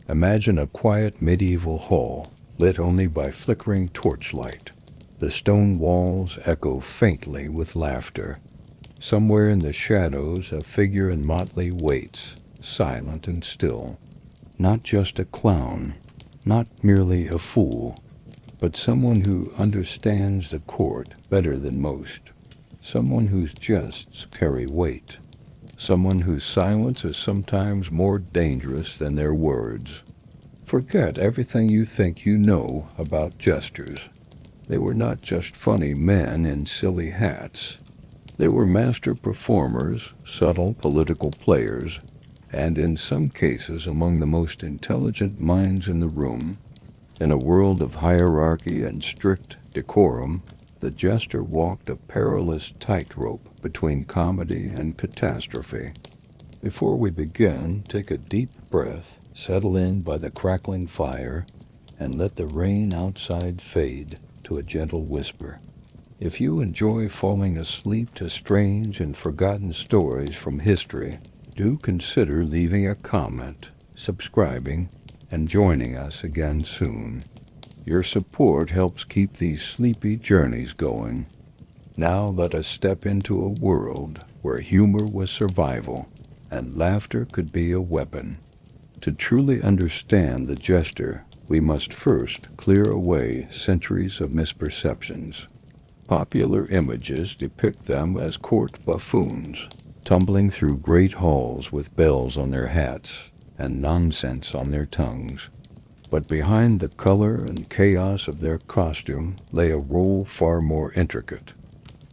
Imagine a quiet medieval hall, lit only by flickering torchlight. The stone walls echo faintly with laughter. Somewhere in the shadows, a figure in motley waits, silent and still. Not just a clown, not merely a fool, but someone who understands the court better than most. Someone whose jests carry weight. Someone whose silence is sometimes more dangerous than their words. Forget everything you think you know about jesters. They were not just funny men in silly hats. They were master performers, subtle political players, and in some cases among the most intelligent minds in the room. In a world of hierarchy and strict decorum, the jester walked a perilous tightrope between comedy and catastrophe. Before we begin, take a deep breath, settle in by the crackling fire, and let the rain outside fade to a gentle whisper. If you enjoy falling asleep to strange and forgotten stories from history, do consider leaving a comment, subscribing, and joining us again soon. Your support helps keep these sleepy journeys going. Now let us step into a world where humor was survival and laughter could be a weapon. To truly understand the jester, we must first clear away centuries of misperceptions. Popular images depict them as court buffoons, tumbling through great halls with bells on their hats and nonsense on their tongues. But behind the color and chaos of their costume lay a role far more intricate.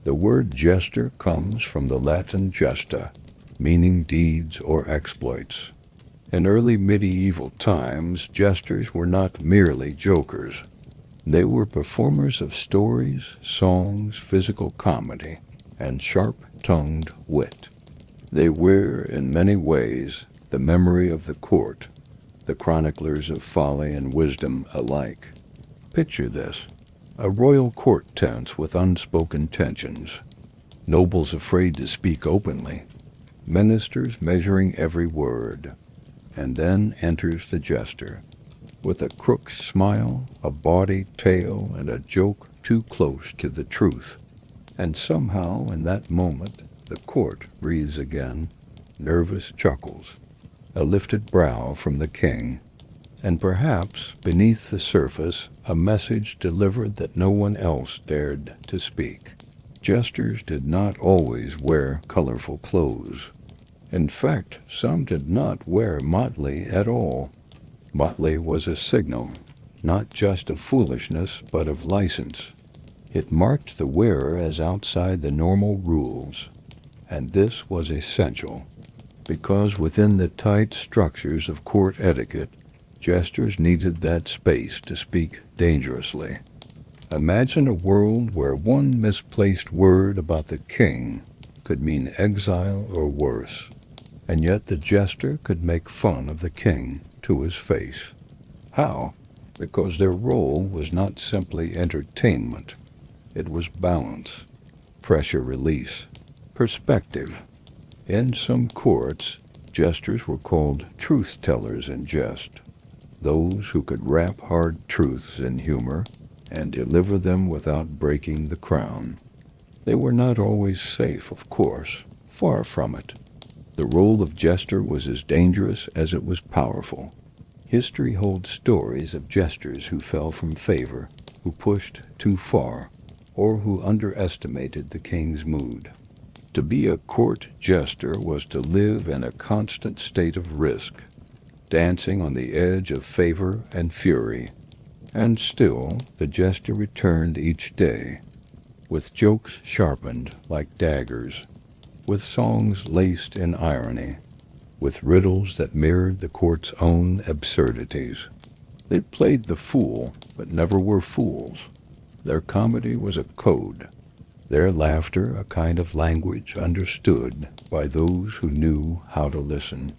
The word jester comes from the Latin gesta, meaning deeds or exploits. In early medieval times, jesters were not merely jokers. They were performers of stories, songs, physical comedy, and sharp-tongued wit. They were, in many ways, the memory of the court, the chroniclers of folly and wisdom alike. Picture this: a royal court tense with unspoken tensions, nobles afraid to speak openly, ministers measuring every word, and then enters the jester, with a crooked smile, a bawdy tale, and a joke too close to the truth. And somehow, in that moment, the court breathes again, nervous chuckles, a lifted brow from the king, and perhaps, beneath the surface, a message delivered that no one else dared to speak. Jesters did not always wear colorful clothes. In fact, some did not wear motley at all. Motley was a signal, not just of foolishness, but of license. It marked the wearer as outside the normal rules, and this was essential, because within the tight structures of court etiquette, jesters needed that space to speak dangerously. Imagine a world where one misplaced word about the king could mean exile or worse, and yet the jester could make fun of the king to his face. How? Because their role was not simply entertainment. It was balance, pressure release, perspective. In some courts, jesters were called truth-tellers in jest, those who could wrap hard truths in humor and deliver them without breaking the crown. They were not always safe, of course, far from it. The role of jester was as dangerous as it was powerful. History holds stories of jesters who fell from favor, who pushed too far, or who underestimated the king's mood. To be a court jester was to live in a constant state of risk, dancing on the edge of favor and fury. And still, the jester returned each day, with jokes sharpened like daggers, with songs laced in irony, with riddles that mirrored the court's own absurdities. They played the fool, but never were fools. Their comedy was a code, their laughter a kind of language understood by those who knew how to listen.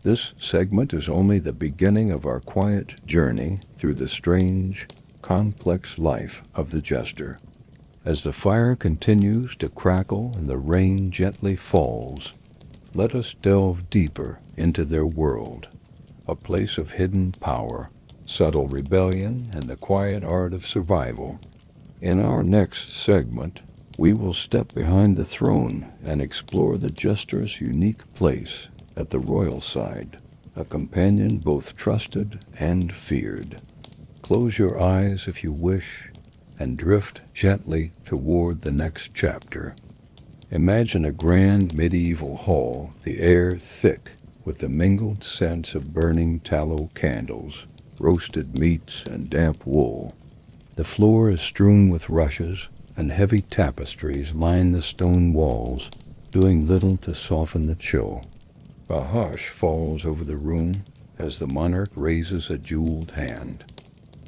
This segment is only the beginning of our quiet journey through the strange, complex life of the jester. As the fire continues to crackle and the rain gently falls, let us delve deeper into their world, a place of hidden power, subtle rebellion, and the quiet art of survival. In our next segment, we will step behind the throne and explore the Jester's unique place at the royal side, a companion both trusted and feared. Close your eyes if you wish, and drift gently toward the next chapter. Imagine a grand medieval hall, the air thick with the mingled scents of burning tallow candles, roasted meats, and damp wool. The floor is strewn with rushes, and heavy tapestries line the stone walls, doing little to soften the chill. A hush falls over the room as the monarch raises a jeweled hand.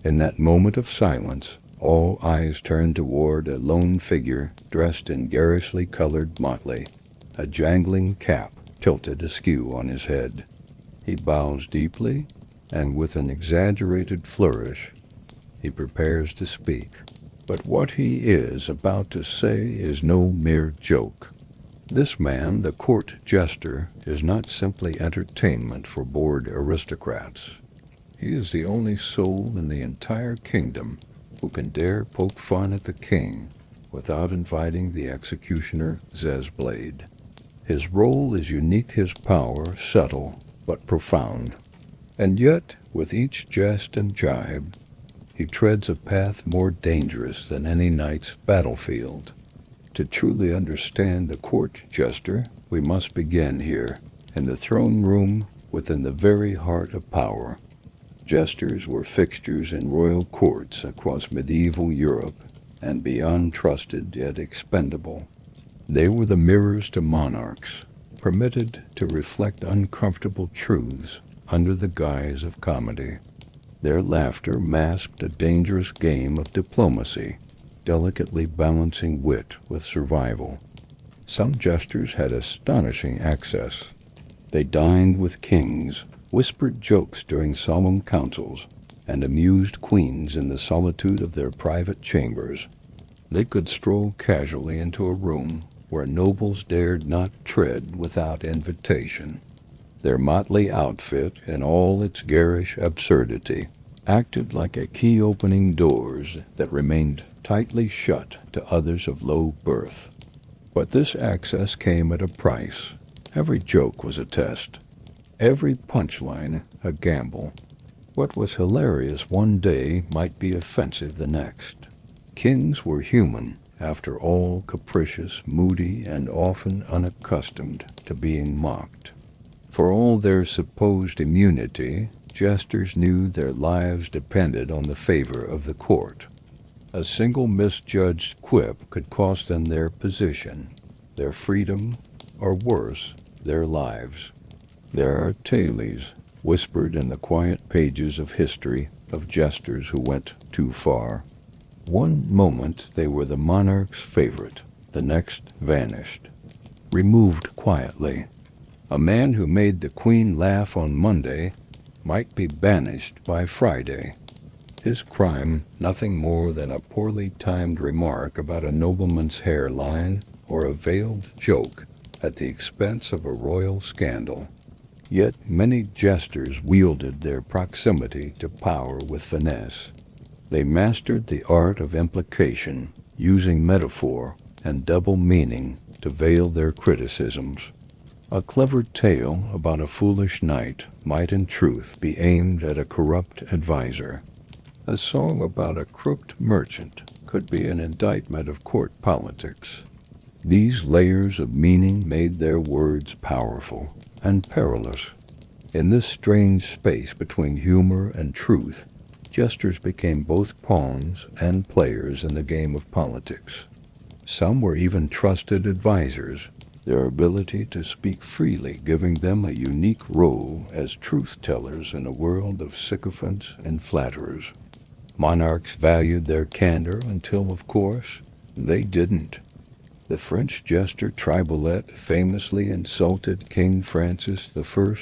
In that moment of silence, all eyes turn toward a lone figure dressed in garishly colored motley, a jangling cap tilted askew on his head. He bows deeply, and with an exaggerated flourish, he prepares to speak. But what he is about to say is no mere joke. This man, the court jester, is not simply entertainment for bored aristocrats. He is the only soul in the entire kingdom who can dare poke fun at the king without inviting the executioner Zezblade. His role is unique, his power subtle but profound. And yet, with each jest and jibe, he treads a path more dangerous than any knight's battlefield. To truly understand the court jester, we must begin here, in the throne room within the very heart of power. Jesters were fixtures in royal courts across medieval Europe, and beyond trusted yet expendable. They were the mirrors to monarchs, permitted to reflect uncomfortable truths under the guise of comedy. Their laughter masked a dangerous game of diplomacy, delicately balancing wit with survival. Some jesters had astonishing access. They dined with kings, whispered jokes during solemn councils, and amused queens in the solitude of their private chambers. They could stroll casually into a room where nobles dared not tread without invitation. Their motley outfit, in all its garish absurdity, acted like a key opening doors that remained tightly shut to others of low birth. But this access came at a price. Every joke was a test, every punchline a gamble. What was hilarious one day might be offensive the next. Kings were human, after all, capricious, moody, and often unaccustomed to being mocked. For all their supposed immunity, jesters knew their lives depended on the favor of the court. A single misjudged quip could cost them their position, their freedom, or worse, their lives. There are tales whispered in the quiet pages of history of jesters who went too far. One moment they were the monarch's favorite, the next vanished, removed quietly. A man who made the queen laugh on Monday might be banished by Friday. His crime, nothing more than a poorly timed remark about a nobleman's hairline or a veiled joke at the expense of a royal scandal. Yet many jesters wielded their proximity to power with finesse. They mastered the art of implication, using metaphor and double meaning to veil their criticisms. A clever tale about a foolish knight might in truth be aimed at a corrupt advisor. A song about a crooked merchant could be an indictment of court politics. These layers of meaning made their words powerful and perilous. In this strange space between humor and truth, jesters became both pawns and players in the game of politics. Some were even trusted advisors, their ability to speak freely giving them a unique role as truth-tellers in a world of sycophants and flatterers. Monarchs valued their candor until, of course, they didn't. The French jester Tribolet famously insulted King Francis I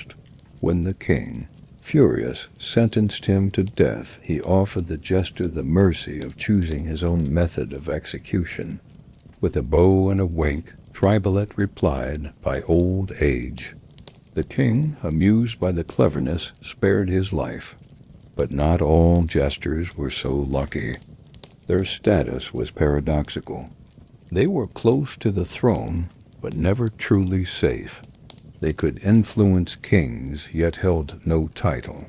when the king, furious, sentenced him to death. He offered the jester the mercy of choosing his own method of execution. With a bow and a wink, Tribolet replied, "By old age." The king, amused by the cleverness, spared his life. But not all jesters were so lucky. Their status was paradoxical. They were close to the throne, but never truly safe. They could influence kings, yet held no title.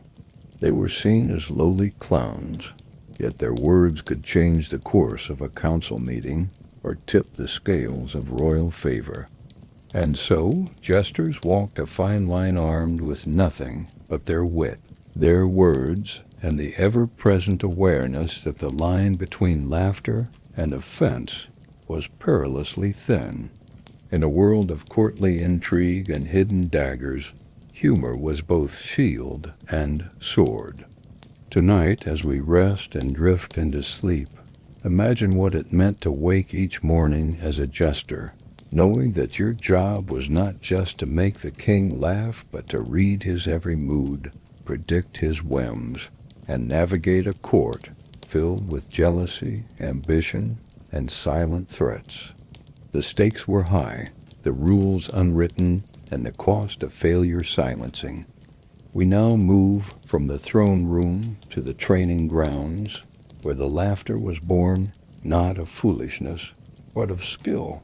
They were seen as lowly clowns, yet their words could change the course of a council meeting or tip the scales of royal favor. And so, jesters walked a fine line armed with nothing but their wit, their words, and the ever-present awareness that the line between laughter and offense was perilously thin. In a world of courtly intrigue and hidden daggers, humor was both shield and sword. Tonight, as we rest and drift into sleep, imagine what it meant to wake each morning as a jester, knowing that your job was not just to make the king laugh, but to read his every mood, predict his whims, and navigate a court filled with jealousy, ambition, and silent threats. The stakes were high, the rules unwritten, and the cost of failure silencing. We now move from the throne room to the training grounds, where the laughter was born not of foolishness, but of skill.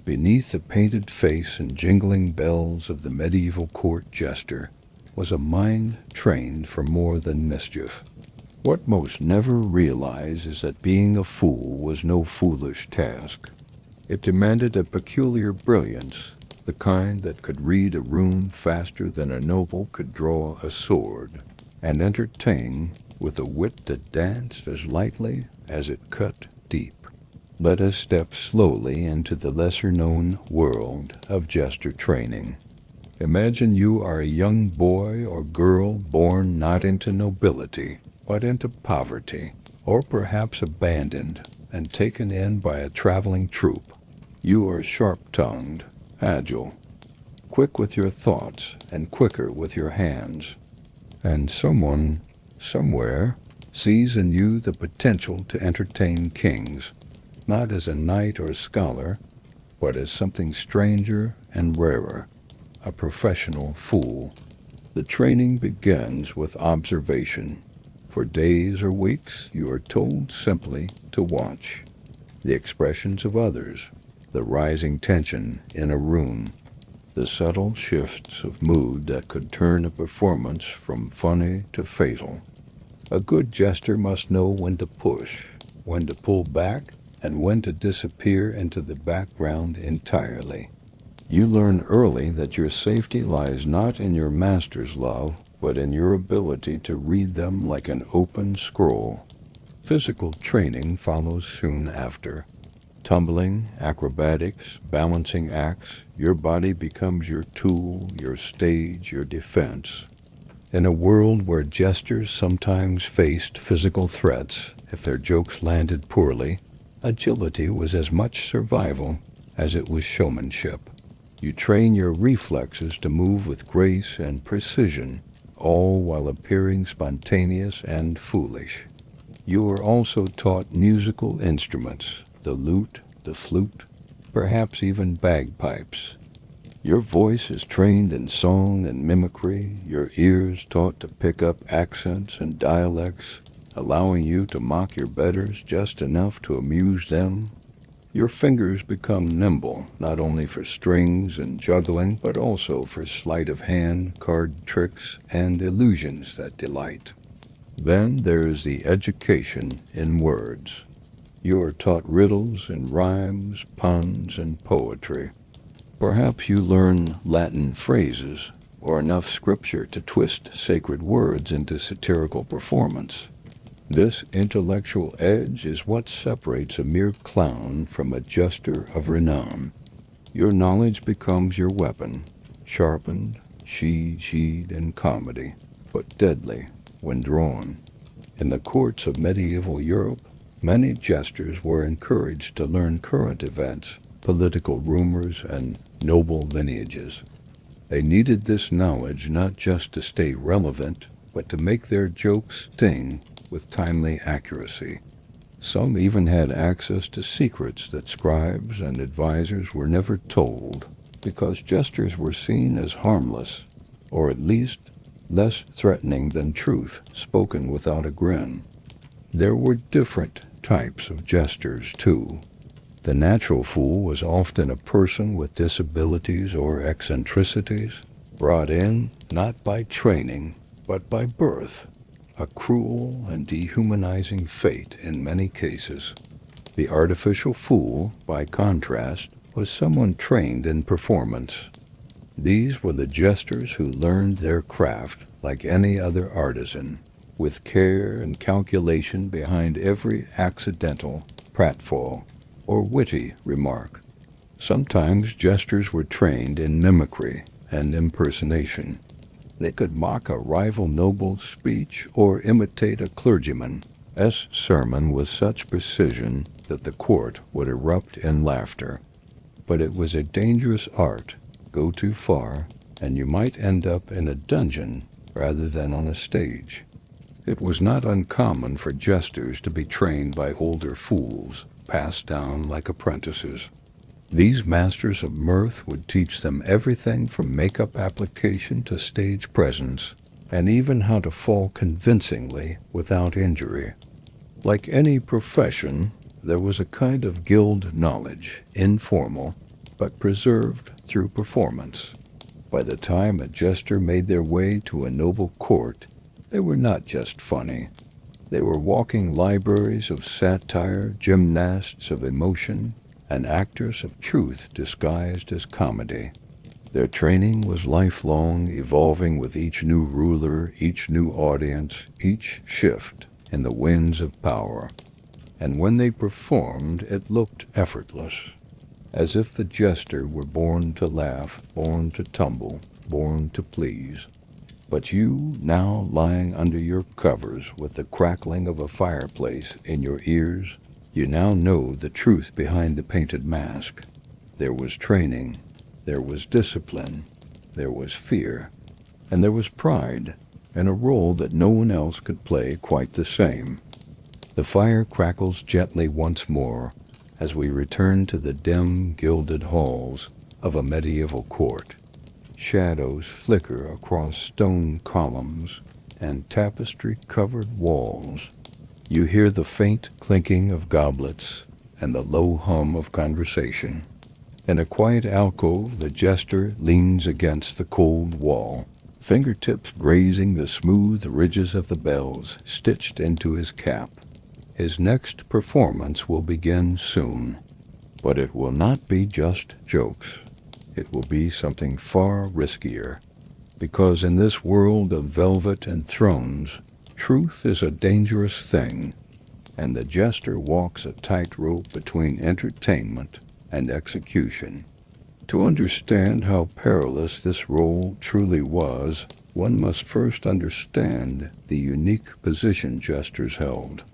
Beneath the painted face and jingling bells of the medieval court jester was a mind trained for more than mischief. What most never realize is that being a fool was no foolish task. It demanded a peculiar brilliance, the kind that could read a rune faster than a noble could draw a sword, and entertain with a wit that danced as lightly as it cut deep. Let us step slowly into the lesser-known world of jester training. Imagine you are a young boy or girl born not into nobility, but into poverty, or perhaps abandoned and taken in by a traveling troupe. You are sharp-tongued, agile, quick with your thoughts and quicker with your hands. And someone, somewhere, sees in you the potential to entertain kings, not as a knight or scholar, but as something stranger and rarer, a professional fool. The training begins with observation. For days or weeks, you are told simply to watch the expressions of others, the rising tension in a room, the subtle shifts of mood that could turn a performance from funny to fatal. A good jester must know when to push, when to pull back, and when to disappear into the background entirely. You learn early that your safety lies not in your master's love, but in your ability to read them like an open scroll. Physical training follows soon after. Tumbling, acrobatics, balancing acts, your body becomes your tool, your stage, your defense. In a world where jesters sometimes faced physical threats if their jokes landed poorly, agility was as much survival as it was showmanship. You train your reflexes to move with grace and precision, all while appearing spontaneous and foolish. You are also taught musical instruments, the lute, the flute, perhaps even bagpipes. Your voice is trained in song and mimicry, your ears taught to pick up accents and dialects, allowing you to mock your betters just enough to amuse them. Your fingers become nimble, not only for strings and juggling, but also for sleight of hand, card tricks, and illusions that delight. Then there is the education in words. You are taught riddles and rhymes, puns, and poetry. Perhaps you learn Latin phrases, or enough scripture to twist sacred words into satirical performance. This intellectual edge is what separates a mere clown from a jester of renown. Your knowledge becomes your weapon, sharpened, sheathed in comedy, but deadly when drawn. In the courts of medieval Europe, many jesters were encouraged to learn current events, political rumors, and noble lineages. They needed this knowledge not just to stay relevant, but to make their jokes sting with timely accuracy. Some even had access to secrets that scribes and advisors were never told, because jesters were seen as harmless or at least less threatening than truth spoken without a grin. There were different types of jesters, too. The natural fool was often a person with disabilities or eccentricities, brought in not by training, but by birth, a cruel and dehumanizing fate in many cases. The artificial fool, by contrast, was someone trained in performance. These were the jesters who learned their craft like any other artisan, with care and calculation behind every accidental pratfall or witty remark. Sometimes jesters were trained in mimicry and impersonation. They could mock a rival noble's speech or imitate a clergyman's sermon with such precision that the court would erupt in laughter. But it was a dangerous art. Go too far, and you might end up in a dungeon rather than on a stage. It was not uncommon for jesters to be trained by older fools, passed down like apprentices. These masters of mirth would teach them everything from makeup application to stage presence, and even how to fall convincingly without injury. Like any profession, there was a kind of guild knowledge, informal, but preserved through performance. By the time a jester made their way to a noble court, they were not just funny. They were walking libraries of satire, gymnasts of emotion, and actors of truth disguised as comedy. Their training was lifelong, evolving with each new ruler, each new audience, each shift in the winds of power. And when they performed, it looked effortless, as if the jester were born to laugh, born to tumble, born to please. But you, now lying under your covers with the crackling of a fireplace in your ears, you now know the truth behind the painted mask. There was training, there was discipline, there was fear, and there was pride, and a role that no one else could play quite the same. The fire crackles gently once more as we return to the dim, gilded halls of a medieval court. Shadows flicker across stone columns and tapestry-covered walls. You hear the faint clinking of goblets and the low hum of conversation. In a quiet alcove, the jester leans against the cold wall, fingertips grazing the smooth ridges of the bells stitched into his cap. His next performance will begin soon, but it will not be just jokes. It will be something far riskier, because in this world of velvet and thrones, truth is a dangerous thing, and the jester walks a tightrope between entertainment and execution. To understand how perilous this role truly was, one must first understand the unique position jesters held.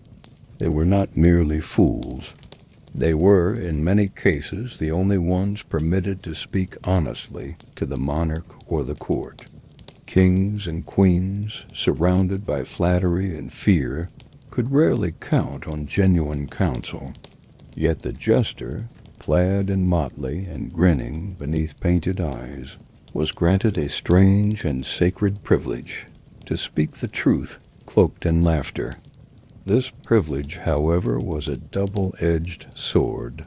They were not merely fools. They were, in many cases, the only ones permitted to speak honestly to the monarch or the court. Kings and queens, surrounded by flattery and fear, could rarely count on genuine counsel. Yet the jester, clad in motley and grinning beneath painted eyes, was granted a strange and sacred privilege to speak the truth cloaked in laughter. This privilege, however, was a double-edged sword,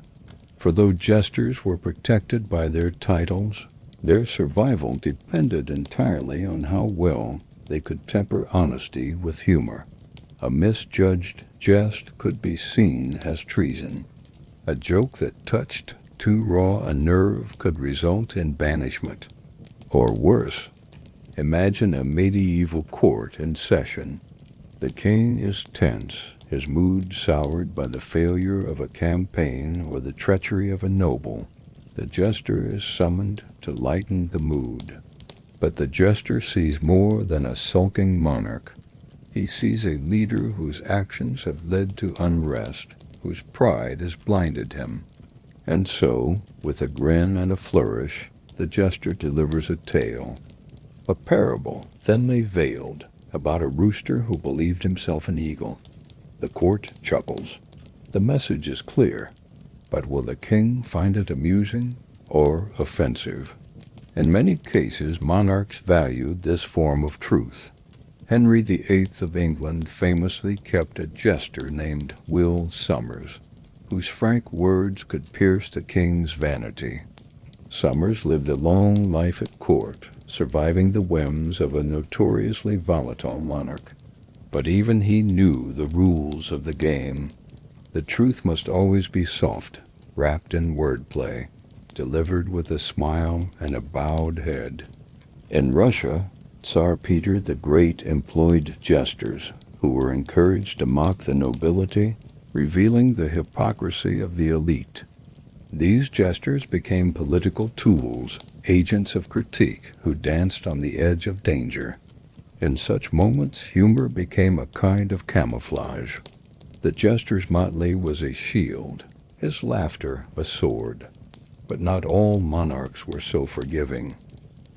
for though jesters were protected by their titles, their survival depended entirely on how well they could temper honesty with humor. A misjudged jest could be seen as treason. A joke that touched too raw a nerve could result in banishment. Or worse, imagine a medieval court in session. The king is tense, his mood soured by the failure of a campaign or the treachery of a noble. The jester is summoned to lighten the mood. But the jester sees more than a sulking monarch. He sees a leader whose actions have led to unrest, whose pride has blinded him. And so, with a grin and a flourish, the jester delivers a tale, a parable thinly veiled, about a rooster who believed himself an eagle. The court chuckles. The message is clear, but will the king find it amusing or offensive? In many cases, monarchs valued this form of truth. Henry VIII of England famously kept a jester named Will Somers, whose frank words could pierce the king's vanity. Somers lived a long life at court, surviving the whims of a notoriously volatile monarch. But even he knew the rules of the game. The truth must always be soft, wrapped in wordplay, delivered with a smile and a bowed head. In Russia, Tsar Peter the Great employed jesters who were encouraged to mock the nobility, revealing the hypocrisy of the elite. These jesters became political tools, agents of critique who danced on the edge of danger. In such moments, humor became a kind of camouflage. The jester's motley was a shield, his laughter a sword. But not all monarchs were so forgiving.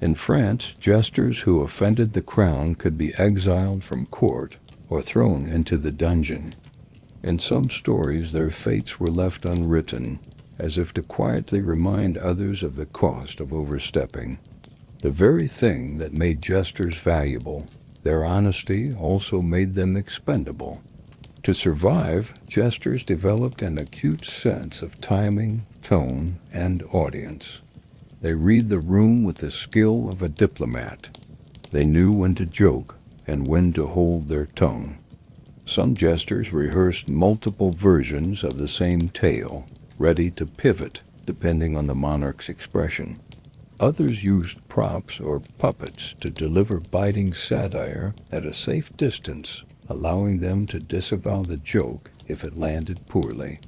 In France, jesters who offended the crown could be exiled from court or thrown into the dungeon. In some stories, their fates were left unwritten, as if to quietly remind others of the cost of overstepping. The very thing that made jesters valuable, their honesty, also made them expendable. To survive, jesters developed an acute sense of timing, tone, and audience. They read the room with the skill of a diplomat. They knew when to joke and when to hold their tongue. Some jesters rehearsed multiple versions of the same tale, ready to pivot depending on the monarch's expression. Others used props or puppets to deliver biting satire at a safe distance, allowing them to disavow the joke if it landed poorly.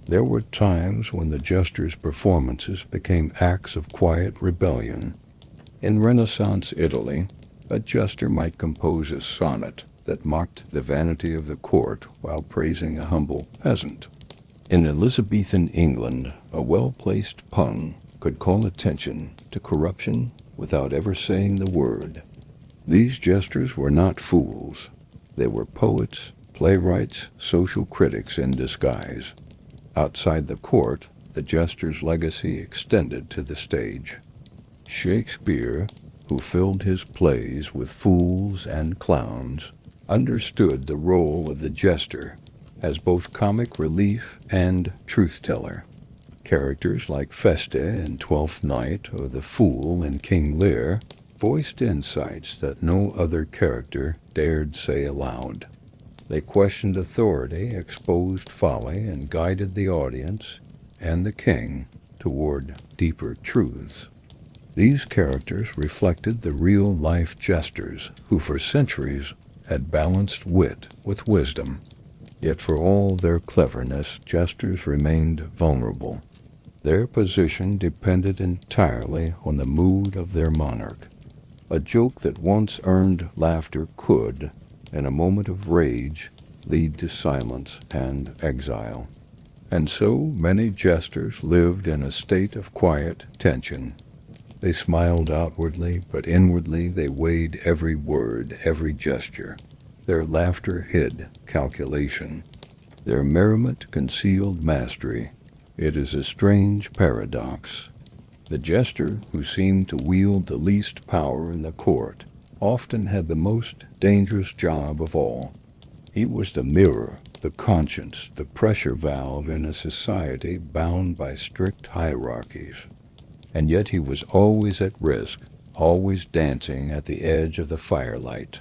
There were times when the jester's performances became acts of quiet rebellion. In Renaissance Italy, a jester might compose a sonnet that mocked the vanity of the court while praising a humble peasant. In Elizabethan England, a well-placed pun could call attention to corruption without ever saying the word. These jesters were not fools. They were poets, playwrights, social critics in disguise. Outside the court, the jester's legacy extended to the stage. Shakespeare, who filled his plays with fools and clowns, understood the role of the jester as both comic relief and truth-teller. Characters like Feste in Twelfth Night or the Fool in King Lear voiced insights that no other character dared say aloud. They questioned authority, exposed folly, and guided the audience and the king toward deeper truths. These characters reflected the real-life jesters who for centuries had balanced wit with wisdom. Yet for all their cleverness, jesters remained vulnerable. Their position depended entirely on the mood of their monarch. A joke that once earned laughter could, in a moment of rage, lead to silence and exile. And so many jesters lived in a state of quiet tension. They smiled outwardly, but inwardly they weighed every word, every gesture. Their laughter hid calculation. Their merriment concealed mastery. It is a strange paradox. The jester, who seemed to wield the least power in the court, often had the most dangerous job of all. He was the mirror, the conscience, the pressure valve in a society bound by strict hierarchies. And yet he was always at risk, always dancing at the edge of the firelight.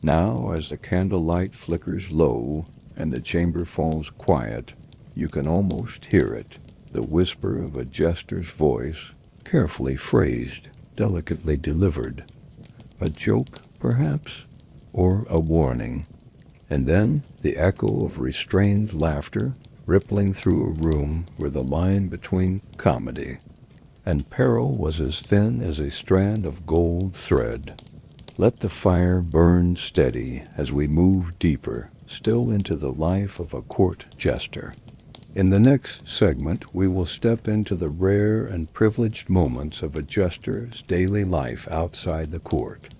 Now, as the candlelight flickers low and the chamber falls quiet, you can almost hear it, the whisper of a jester's voice, carefully phrased, delicately delivered. A joke, perhaps, or a warning. And then the echo of restrained laughter rippling through a room where the line between comedy and peril was as thin as a strand of gold thread. Let the fire burn steady as we move deeper, still into the life of a court jester. In the next segment, we will step into the rare and privileged moments of a jester's daily life outside the court,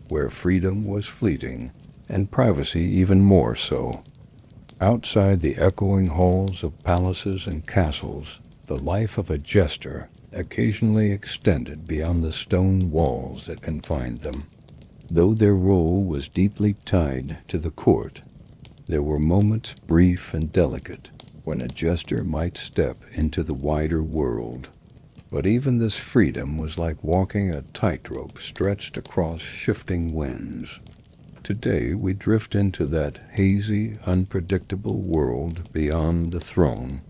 where freedom was fleeting and privacy even more so. Outside the echoing halls of palaces and castles, the life of a jester occasionally extended beyond the stone walls that confined them. Though their role was deeply tied to the court, there were moments, brief and delicate, when a jester might step into the wider world. But even this freedom was like walking a tightrope stretched across shifting winds. Today we drift into that hazy, unpredictable world beyond the throne,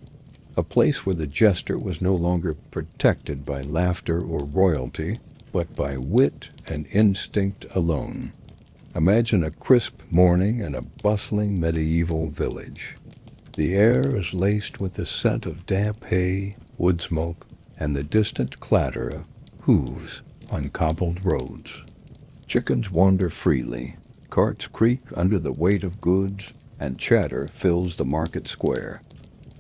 a place where the jester was no longer protected by laughter or royalty, but by wit and instinct alone. Imagine a crisp morning in a bustling medieval village. The air is laced with the scent of damp hay, wood smoke, and the distant clatter of hooves on cobbled roads. Chickens wander freely, carts creak under the weight of goods, and chatter fills the market square.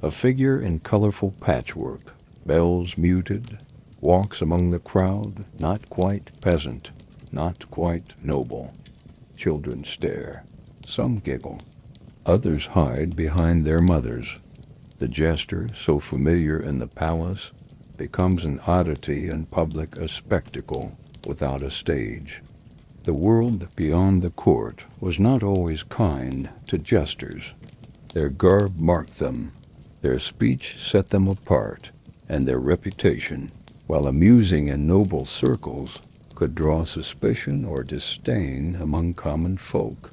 A figure in colorful patchwork, bells muted, walks among the crowd, not quite peasant, not quite noble. Children stare. Some giggle. Others hide behind their mothers. The jester, so familiar in the palace, becomes an oddity in public, a spectacle without a stage. The world beyond the court was not always kind to jesters. Their garb marked them, their speech set them apart, and their reputation, while amusing in noble circles, could draw suspicion or disdain among common folk.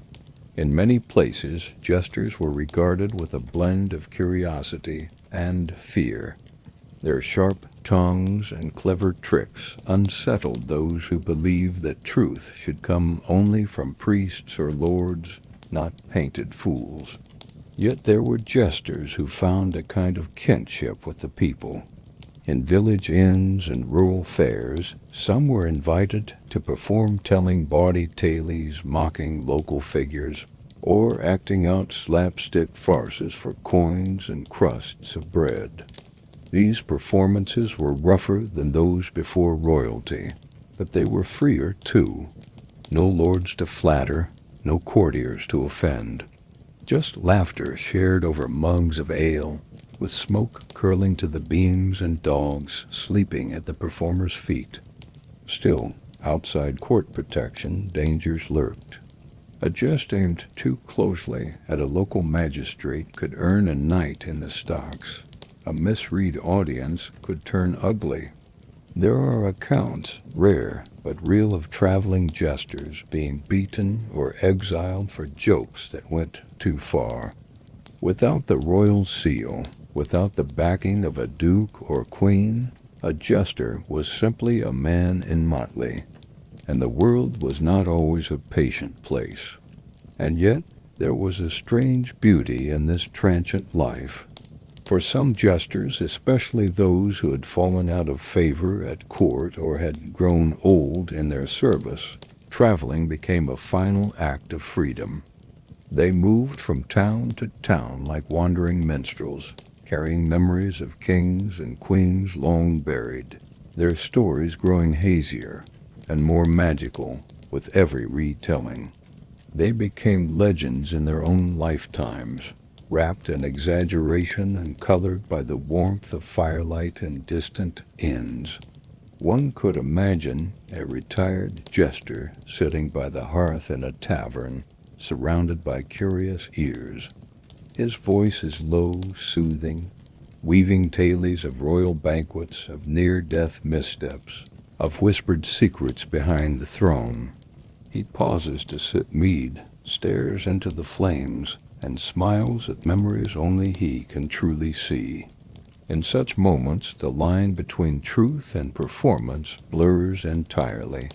In many places, jesters were regarded with a blend of curiosity and fear. Their sharp tongues and clever tricks unsettled those who believed that truth should come only from priests or lords, not painted fools. Yet there were jesters who found a kind of kinship with the people. In village inns and rural fairs, some were invited to perform telling bawdy tales, mocking local figures, or acting out slapstick farces for coins and crusts of bread. These performances were rougher than those before royalty, but they were freer too. No lords to flatter, no courtiers to offend. Just laughter shared over mugs of ale, with smoke curling to the beams and dogs sleeping at the performer's feet. Still, outside court protection, dangers lurked. A jest aimed too closely at a local magistrate could earn a night in the stocks. A misread audience could turn ugly. There are accounts, rare but real, of traveling jesters being beaten or exiled for jokes that went too far. Without the royal seal, without the backing of a duke or queen, a jester was simply a man in motley, and the world was not always a patient place. And yet there was a strange beauty in this transient life. For some jesters, especially those who had fallen out of favor at court or had grown old in their service, traveling became a final act of freedom. They moved from town to town like wandering minstrels, carrying memories of kings and queens long buried, their stories growing hazier and more magical with every retelling. They became legends in their own lifetimes, wrapped in exaggeration and colored by the warmth of firelight in distant inns. One could imagine a retired jester sitting by the hearth in a tavern, surrounded by curious ears. His voice is low, soothing, weaving tales of royal banquets, of near-death missteps, of whispered secrets behind the throne. He pauses to sip mead, stares into the flames, and smiles at memories only he can truly see. In such moments, the line between truth and performance blurs entirely.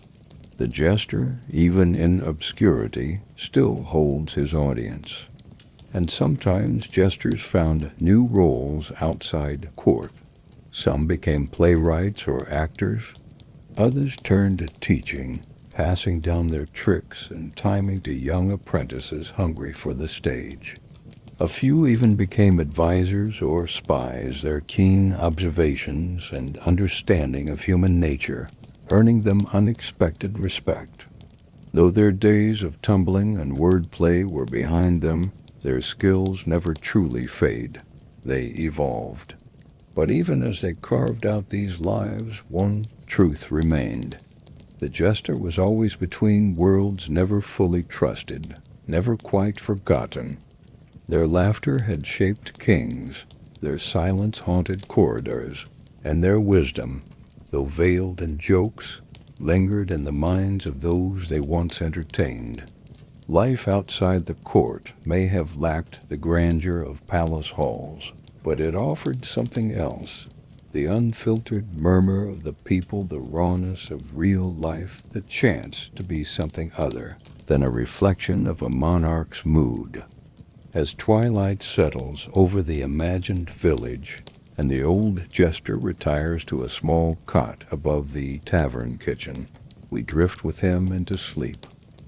The jester, even in obscurity, still holds his audience. And sometimes jesters found new roles outside court. Some became playwrights or actors. Others turned to teaching, passing down their tricks and timing to young apprentices hungry for the stage. A few even became advisors or spies, their keen observations and understanding of human nature earning them unexpected respect. Though their days of tumbling and wordplay were behind them, their skills never truly fade. They evolved. But even as they carved out these lives, one truth remained. The jester was always between worlds, never fully trusted, never quite forgotten. Their laughter had shaped kings, their silence haunted corridors, and their wisdom, though veiled in jokes, lingered in the minds of those they once entertained. Life outside the court may have lacked the grandeur of palace halls, but it offered something else. The unfiltered murmur of the people, the rawness of real life, the chance to be something other than a reflection of a monarch's mood. As twilight settles over the imagined village, and the old jester retires to a small cot above the tavern kitchen, we drift with him into sleep.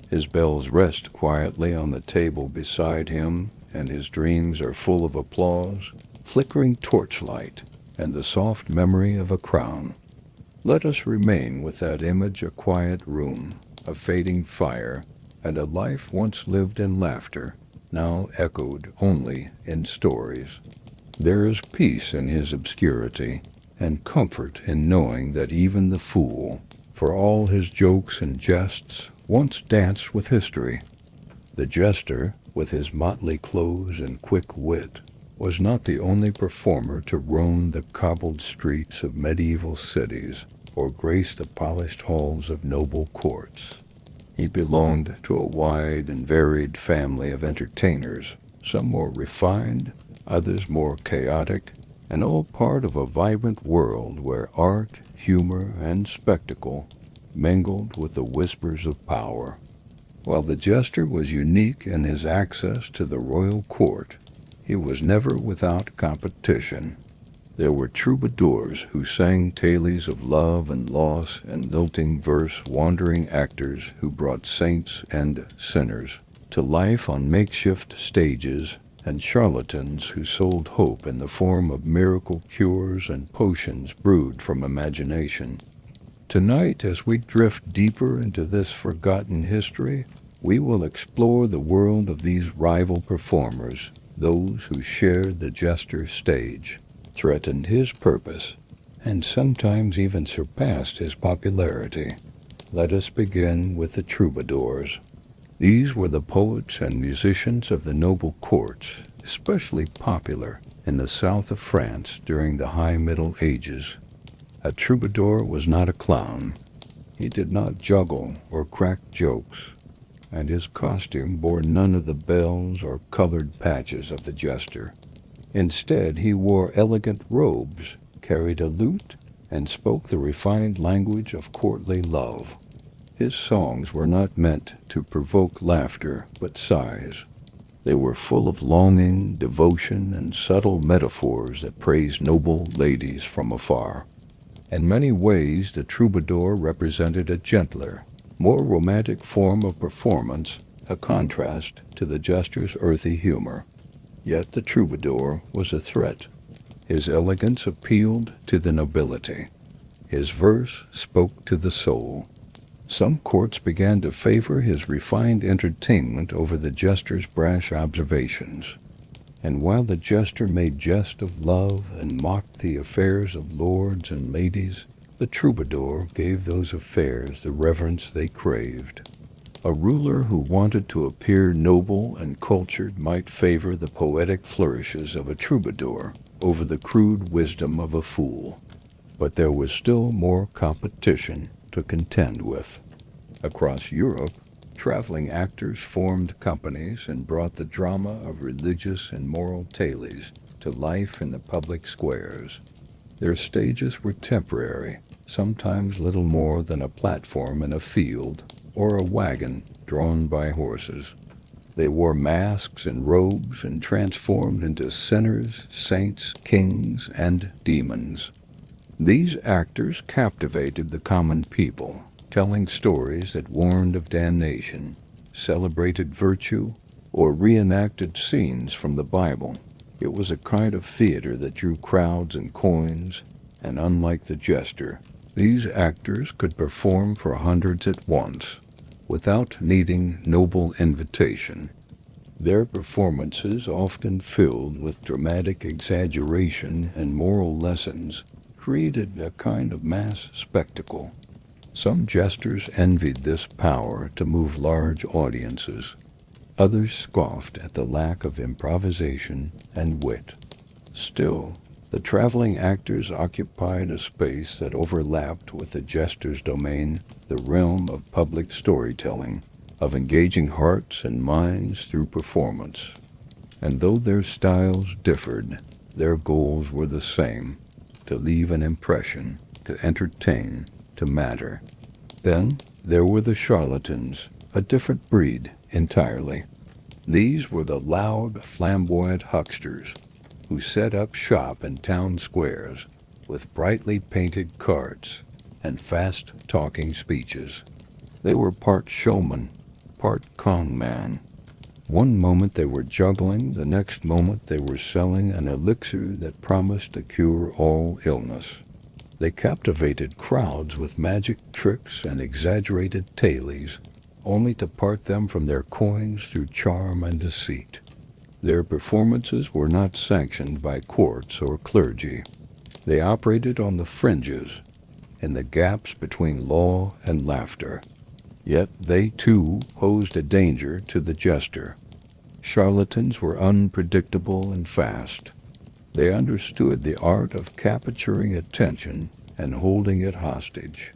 His bells rest quietly on the table beside him, and his dreams are full of applause, flickering torchlight, and the soft memory of a crown. Let us remain with that image: a quiet room, a fading fire, and a life once lived in laughter, now echoed only in stories. There is peace in his obscurity, and comfort in knowing that even the fool, for all his jokes and jests, once danced with history. The jester, with his motley clothes and quick wit, was not the only performer to roam the cobbled streets of medieval cities or grace the polished halls of noble courts. He belonged to a wide and varied family of entertainers, some more refined, others more chaotic, and all part of a vibrant world where art, humor, and spectacle mingled with the whispers of power. While the jester was unique in his access to the royal court, he was never without competition. There were troubadours who sang tales of love and loss, and lilting verse, wandering actors who brought saints and sinners to life on makeshift stages, and charlatans who sold hope in the form of miracle cures and potions brewed from imagination. Tonight, as we drift deeper into this forgotten history, we will explore the world of these rival performers, those who shared the jester's stage, threatened his purpose, and sometimes even surpassed his popularity. Let us begin with the troubadours. These were the poets and musicians of the noble courts, especially popular in the south of France during the High Middle Ages. A troubadour was not a clown. He did not juggle or crack jokes, and his costume bore none of the bells or colored patches of the jester. Instead, he wore elegant robes, carried a lute, and spoke the refined language of courtly love. His songs were not meant to provoke laughter, but sighs. They were full of longing, devotion, and subtle metaphors that praised noble ladies from afar. In many ways, the troubadour represented a gentler, more romantic form of performance, a contrast to the jester's earthy humor. Yet the troubadour was a threat. His elegance appealed to the nobility. His verse spoke to the soul. Some courts began to favor his refined entertainment over the jester's brash observations. And while the jester made jest of love and mocked the affairs of lords and ladies, the troubadour gave those affairs the reverence they craved. A ruler who wanted to appear noble and cultured might favor the poetic flourishes of a troubadour over the crude wisdom of a fool. But there was still more competition to contend with. Across Europe, traveling actors formed companies and brought the drama of religious and moral tales to life in the public squares. Their stages were temporary, sometimes little more than a platform in a field or a wagon drawn by horses. They wore masks and robes and transformed into sinners, saints, kings, and demons. These actors captivated the common people, telling stories that warned of damnation, celebrated virtue, or reenacted scenes from the Bible. It was a kind of theater that drew crowds and coins, and unlike the jester, these actors could perform for hundreds at once, without needing noble invitation. Their performances, often filled with dramatic exaggeration and moral lessons, created a kind of mass spectacle. Some jesters envied this power to move large audiences. Others scoffed at the lack of improvisation and wit. Still, the traveling actors occupied a space that overlapped with the jester's domain, the realm of public storytelling, of engaging hearts and minds through performance. And though their styles differed, their goals were the same: to leave an impression, to entertain, to matter. Then there were the charlatans, a different breed entirely. These were the loud, flamboyant hucksters who set up shop in town squares with brightly painted carts and fast-talking speeches. They were part showman, part con man. One moment they were juggling, the next moment they were selling an elixir that promised to cure all illness. They captivated crowds with magic tricks and exaggerated tailies, only to part them from their coins through charm and deceit. Their performances were not sanctioned by courts or clergy. They operated on the fringes, in the gaps between law and laughter. Yet they, too, posed a danger to the jester. Charlatans were unpredictable and fast. They understood the art of capturing attention and holding it hostage.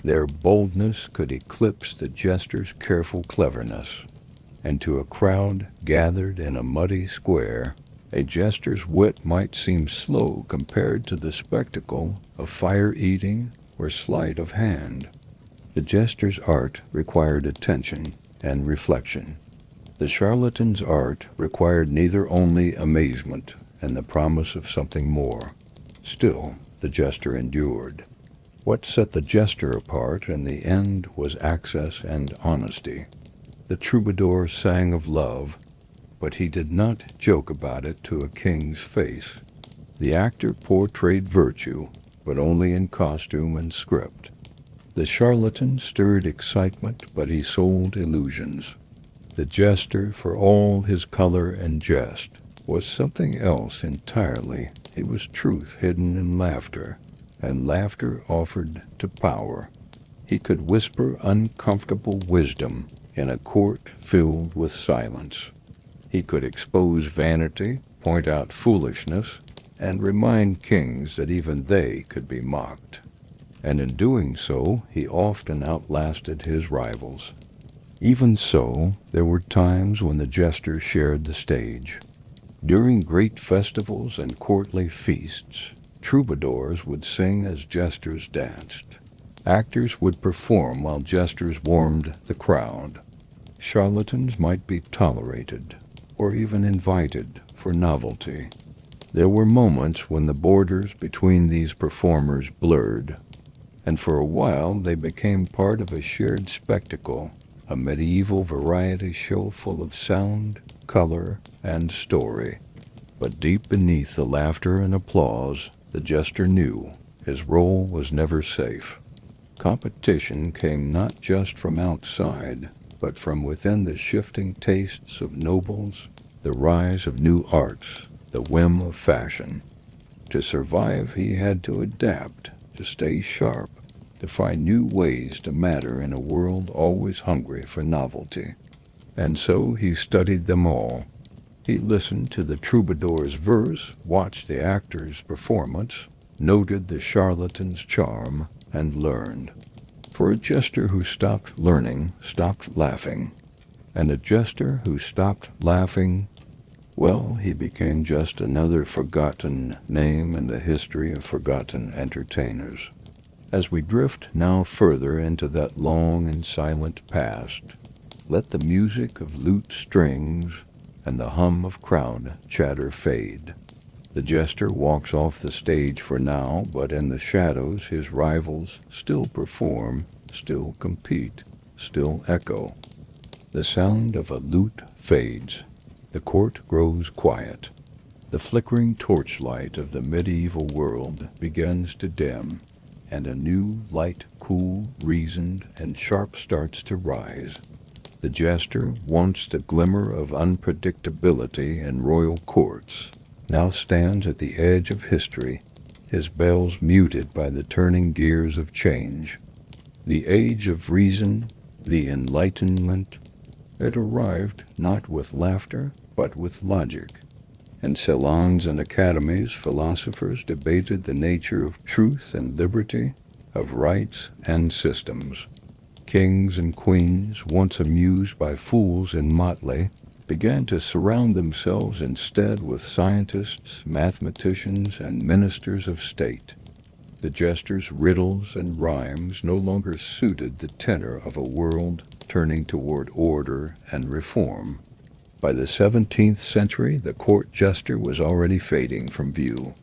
Their boldness could eclipse the jester's careful cleverness. And to a crowd gathered in a muddy square, a jester's wit might seem slow compared to the spectacle of fire-eating or sleight of hand. The jester's art required attention and reflection. The charlatan's art required neither only amazement and the promise of something more. Still, the jester endured. What set the jester apart in the end was access and honesty. The troubadour sang of love, but he did not joke about it to a king's face. The actor portrayed virtue, but only in costume and script. The charlatan stirred excitement, but he sold illusions. The jester, for all his color and jest, was something else entirely. It was truth hidden in laughter, and laughter offered to power. He could whisper uncomfortable wisdom in a court filled with silence. He could expose vanity, point out foolishness, and remind kings that even they could be mocked. And in doing so, he often outlasted his rivals. Even so, there were times when the jester shared the stage. During great festivals and courtly feasts, troubadours would sing as jesters danced. Actors would perform while jesters warmed the crowd. Charlatans might be tolerated, or even invited, for novelty. There were moments when the borders between these performers blurred, and for a while they became part of a shared spectacle, a medieval variety show full of sound, color, and story. But deep beneath the laughter and applause, the jester knew his role was never safe. Competition came not just from outside, but from within the shifting tastes of nobles, the rise of new arts, the whim of fashion. To survive, he had to adapt, to stay sharp, to find new ways to matter in a world always hungry for novelty. And so he studied them all. He listened to the troubadour's verse, watched the actor's performance, noted the charlatan's charm, and learned. For a jester who stopped learning stopped laughing, and a jester who stopped laughing, well, he became just another forgotten name in the history of forgotten entertainers. As we drift now further into that long and silent past, let the music of lute strings and the hum of crowd chatter fade. The jester walks off the stage for now, but in the shadows his rivals still perform, still compete, still echo. The sound of a lute fades. The court grows quiet. The flickering torchlight of the medieval world begins to dim, and a new light, cool, reasoned, and sharp starts to rise. The Jester, once the glimmer of unpredictability in royal courts, now stands at the edge of history, his bells muted by the turning gears of change. The age of reason, the Enlightenment, it arrived not with laughter, but with logic. In salons and academies, philosophers debated the nature of truth and liberty, of rights and systems. Kings and queens, once amused by fools in motley, began to surround themselves instead with scientists, mathematicians, and ministers of state. The Jester's riddles and rhymes no longer suited the tenor of a world turning toward order and reform. By the 17th century, the court jester was already fading from view.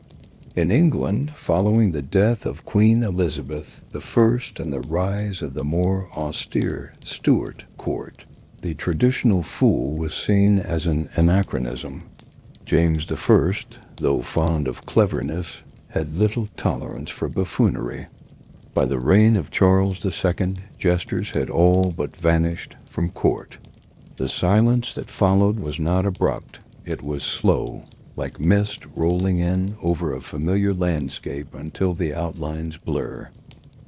In England, following the death of Queen Elizabeth I and the rise of the more austere Stuart court, the traditional fool was seen as an anachronism. James I, though fond of cleverness, had little tolerance for buffoonery. By the reign of Charles II, jesters had all but vanished from court. The silence that followed was not abrupt, it was slow, like mist rolling in over a familiar landscape until the outlines blur.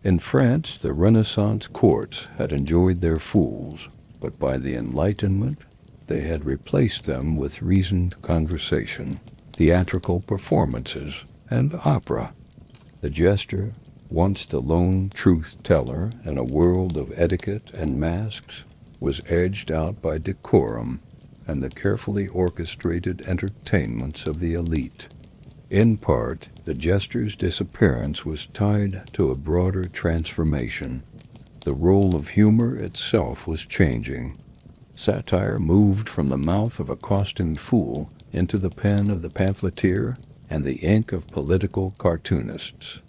In France, the Renaissance courts had enjoyed their fools, but by the Enlightenment, they had replaced them with reasoned conversation, theatrical performances, and opera. The jester, once the lone truth-teller in a world of etiquette and masks, was edged out by decorum and the carefully orchestrated entertainments of the elite. In part, the jester's disappearance was tied to a broader transformation. The role of humor itself was changing. Satire moved from the mouth of a costumed fool into the pen of the pamphleteer and the ink of political cartoonists.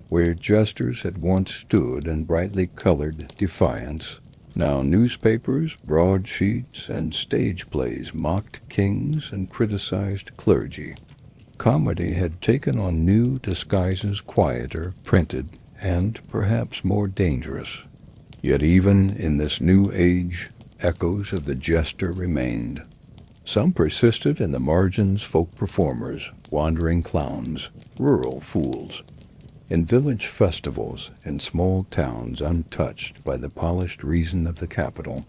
Where jesters had once stood in brightly colored defiance, now newspapers, broadsheets, and stage plays mocked kings and criticized clergy. Comedy had taken on new disguises, quieter, printed, and perhaps more dangerous. Yet even in this new age, echoes of the jester remained. Some persisted in the margins, folk performers, wandering clowns, rural fools. In village festivals, in small towns untouched by the polished reason of the capital,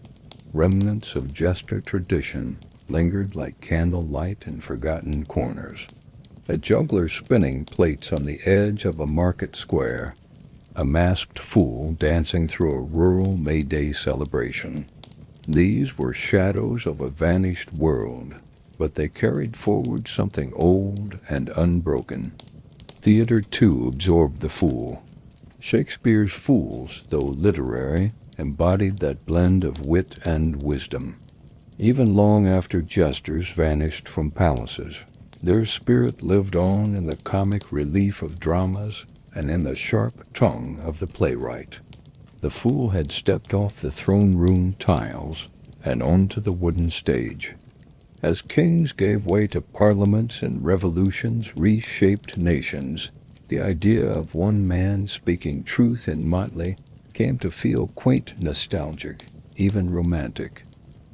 remnants of jester tradition lingered like candle light in forgotten corners. A juggler spinning plates on the edge of a market square, a masked fool dancing through a rural May Day celebration. These were shadows of a vanished world, but they carried forward something old and unbroken. Theater, too, absorbed the fool. Shakespeare's fools, though literary, embodied that blend of wit and wisdom. Even long after jesters vanished from palaces, their spirit lived on in the comic relief of dramas and in the sharp tongue of the playwright. The fool had stepped off the throne-room tiles and onto the wooden stage. As kings gave way to parliaments and revolutions reshaped nations, the idea of one man speaking truth in motley came to feel quaint, nostalgic, even romantic.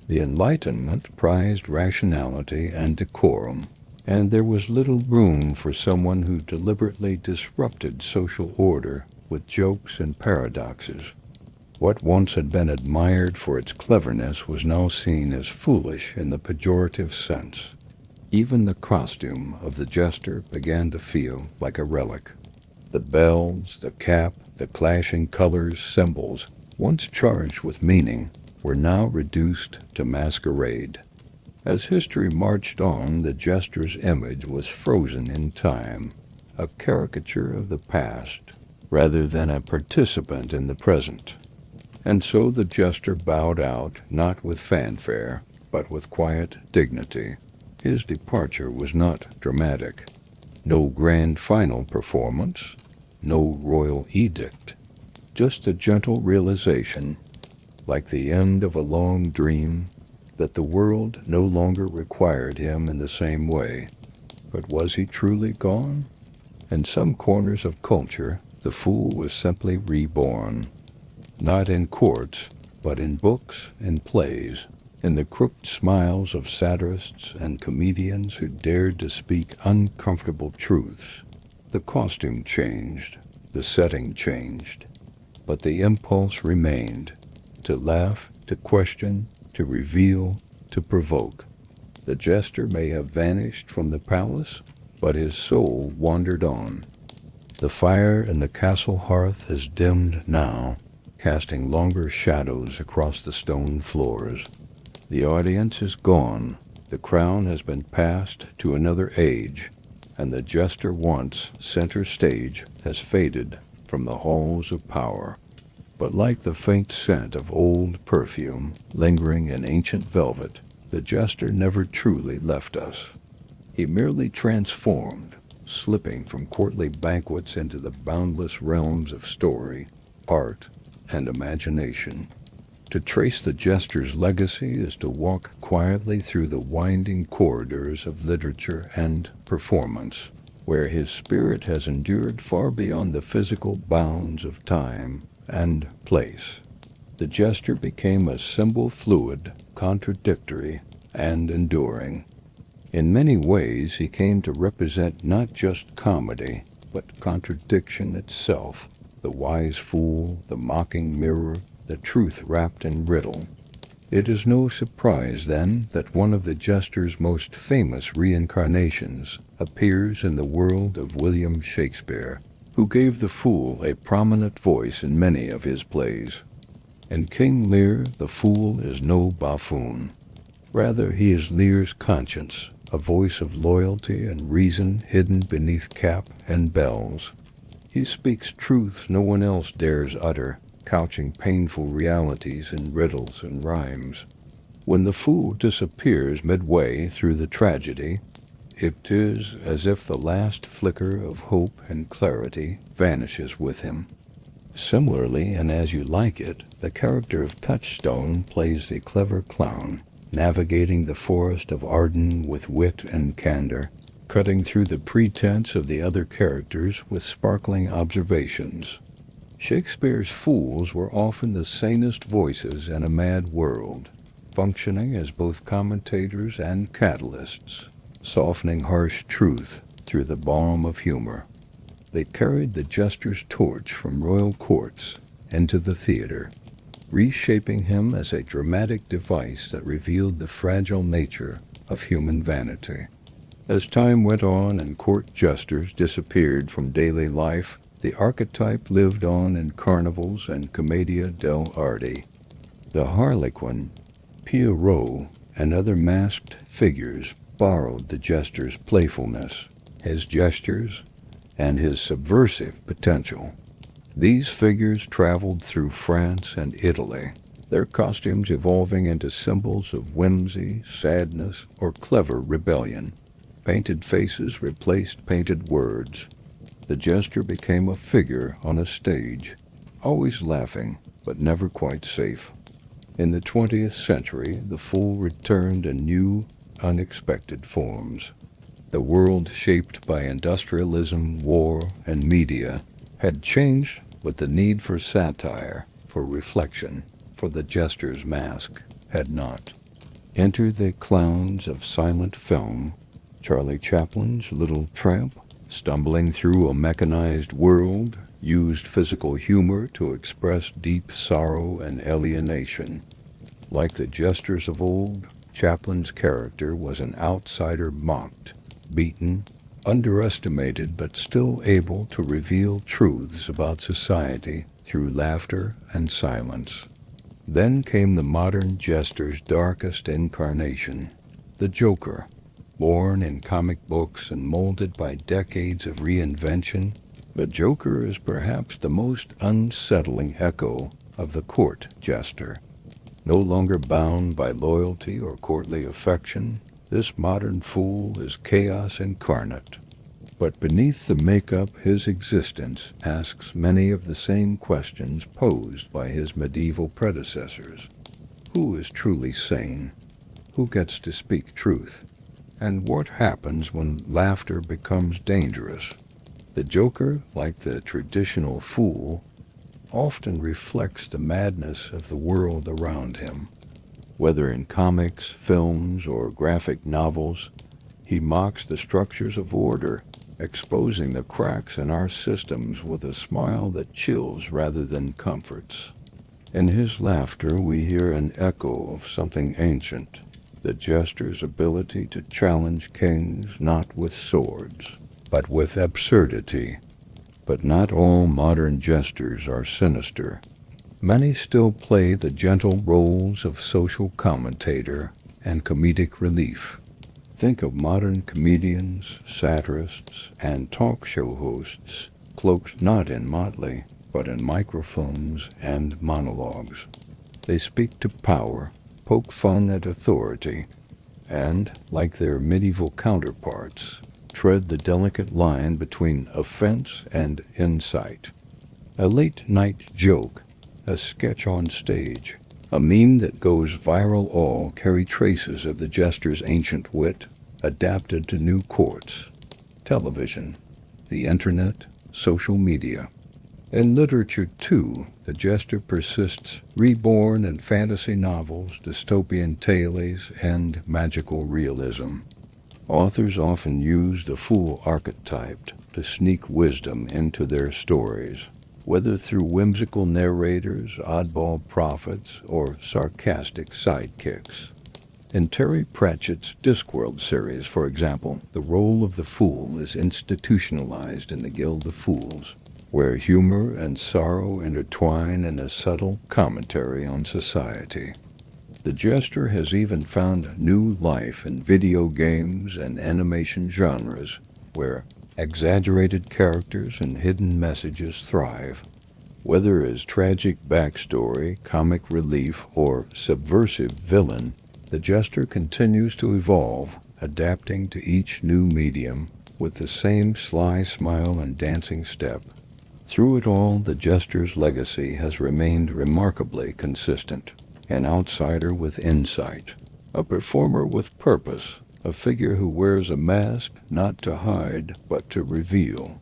The Enlightenment prized rationality and decorum, and there was little room for someone who deliberately disrupted social order with jokes and paradoxes. What once had been admired for its cleverness was now seen as foolish in the pejorative sense. Even the costume of the jester began to feel like a relic. The bells, the cap, the clashing colors, symbols, once charged with meaning, were now reduced to masquerade. As history marched on, the jester's image was frozen in time, a caricature of the past, rather than a participant in the present. And so the jester bowed out, not with fanfare, but with quiet dignity. His departure was not dramatic. No grand final performance, no royal edict, just a gentle realization, like the end of a long dream, that the world no longer required him in the same way. But was he truly gone? In some corners of culture, the fool was simply reborn. Not in courts, but in books and plays, in the crooked smiles of satirists and comedians who dared to speak uncomfortable truths. The costume changed, the setting changed, but the impulse remained, to laugh, to question, to reveal, to provoke. The jester may have vanished from the palace, but his soul wandered on. The fire in the castle hearth is dimmed now, casting longer shadows across the stone floors. The audience is gone, the crown has been passed to another age, and the jester once center stage has faded from the halls of power. But like the faint scent of old perfume lingering in ancient velvet, the jester never truly left us. He merely transformed, slipping from courtly banquets into the boundless realms of story, art, and imagination. To trace the jester's legacy is to walk quietly through the winding corridors of literature and performance, where his spirit has endured far beyond the physical bounds of time and place. The jester became a symbol fluid, contradictory, and enduring. In many ways, he came to represent not just comedy, but contradiction itself, the wise fool, the mocking mirror, the truth wrapped in riddle. It is no surprise, then, that one of the jester's most famous reincarnations appears in the world of William Shakespeare, who gave the fool a prominent voice in many of his plays. In King Lear, the fool is no buffoon. Rather, he is Lear's conscience, a voice of loyalty and reason hidden beneath cap and bells. He speaks truths no one else dares utter, couching painful realities in riddles and rhymes. When the fool disappears midway through the tragedy, it is as if the last flicker of hope and clarity vanishes with him. Similarly, and as you like it, the character of Touchstone plays the clever clown, navigating the forest of Arden with wit and candor, cutting through the pretense of the other characters with sparkling observations. Shakespeare's fools were often the sanest voices in a mad world, functioning as both commentators and catalysts, softening harsh truth through the balm of humor. They carried the jester's torch from royal courts into the theater, reshaping him as a dramatic device that revealed the fragile nature of human vanity. As time went on and court jesters disappeared from daily life, the archetype lived on in carnivals and commedia dell'arte. The harlequin, Pierrot, and other masked figures borrowed the jester's playfulness, his gestures, and his subversive potential. These figures traveled through France and Italy, their costumes evolving into symbols of whimsy, sadness, or clever rebellion. Painted faces replaced painted words. The jester became a figure on a stage, always laughing, but never quite safe. In the 20th century, the fool returned in new, unexpected forms. The world shaped by industrialism, war, and media had changed, but the need for satire, for reflection, for the jester's mask had not. Enter the clowns of silent film, Charlie Chaplin's Little Tramp, stumbling through a mechanized world, used physical humor to express deep sorrow and alienation. Like the jesters of old, Chaplin's character was an outsider mocked, beaten, underestimated, but still able to reveal truths about society through laughter and silence. Then came the modern jester's darkest incarnation, the Joker. Born in comic books and molded by decades of reinvention, the Joker is perhaps the most unsettling echo of the court jester. No longer bound by loyalty or courtly affection, this modern fool is chaos incarnate. But beneath the makeup, his existence asks many of the same questions posed by his medieval predecessors. Who is truly sane? Who gets to speak truth? And what happens when laughter becomes dangerous? The Joker, like the traditional fool, often reflects the madness of the world around him. Whether in comics, films, or graphic novels, he mocks the structures of order, exposing the cracks in our systems with a smile that chills rather than comforts. In his laughter we hear an echo of something ancient, the jester's ability to challenge kings not with swords, but with absurdity. But not all modern jesters are sinister. Many still play the gentle roles of social commentator and comedic relief. Think of modern comedians, satirists, and talk show hosts, cloaked not in motley, but in microphones and monologues. They speak to power, poke fun at authority, and, like their medieval counterparts, tread the delicate line between offense and insight. A late-night joke, a sketch on stage, a meme that goes viral all carry traces of the jester's ancient wit, adapted to new courts, television, the internet, social media. In literature, too, the jester persists, reborn in fantasy novels, dystopian tales, and magical realism. Authors often use the fool archetype to sneak wisdom into their stories, whether through whimsical narrators, oddball prophets, or sarcastic sidekicks. In Terry Pratchett's Discworld series, for example, the role of the fool is institutionalized in the Guild of Fools, where humor and sorrow intertwine in a subtle commentary on society. The jester has even found new life in video games and animation genres, where exaggerated characters and hidden messages thrive. Whether as tragic backstory, comic relief, or subversive villain, the jester continues to evolve, adapting to each new medium with the same sly smile and dancing step. Through it all, the jester's legacy has remained remarkably consistent. An outsider with insight, a performer with purpose, a figure who wears a mask not to hide but to reveal.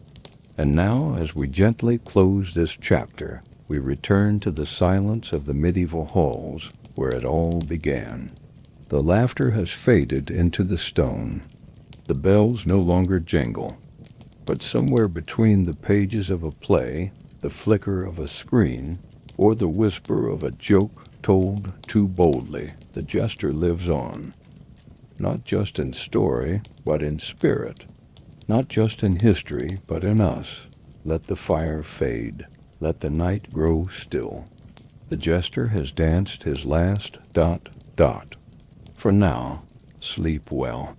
And now, as we gently close this chapter, we return to the silence of the medieval halls where it all began. The laughter has faded into the stone. The bells no longer jingle. But somewhere between the pages of a play, the flicker of a screen, or the whisper of a joke told too boldly, the jester lives on. Not just in story, but in spirit. Not just in history, but in us. Let the fire fade. Let the night grow still. The jester has danced his last ... For now, sleep well.